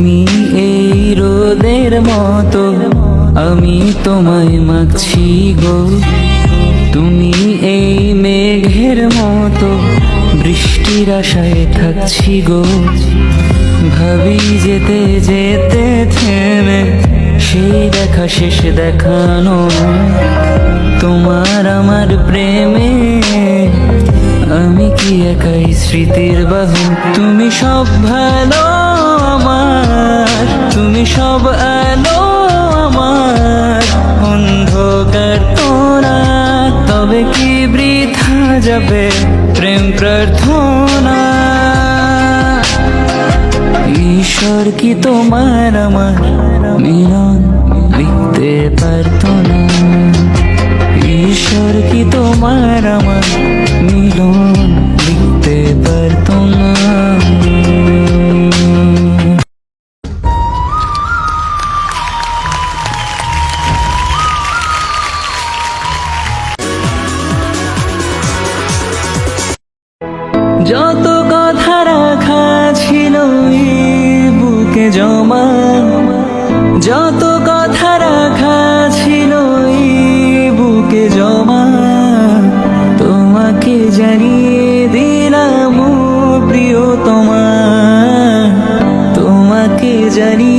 তুমি এই রোদের মতো, আমি তোমায় মাগছি গো। তুমি এই মেঘের মতো, বৃষ্টির আশায় থাকছি গো। ভাবি যেতে যেতে থেমে, সেই দেখা শেষ দেখানো। তোমার আমার প্রেমে আমি কি একাই স্মৃতির বাহন। তুমি সব ভালো আমার, তুমি সব আলো আমার। অন্ধকার তোরা তবে কি বৃথা যাবে প্রেম প্রার্থনা। ঈশ্বর কি তোমার আমার মিলন লিখতে পারতো না। ঈশ্বর কি তোমার আমার মিলন লিখতে পারতো না। যত কথা রাখা ছিল এই বুকে জমা, যত কথা রাখা ছিল এই বুকে জমা, তোমাকে জানিয়ে দিলাম প্রিয়তমা, তোমাকে জানিয়ে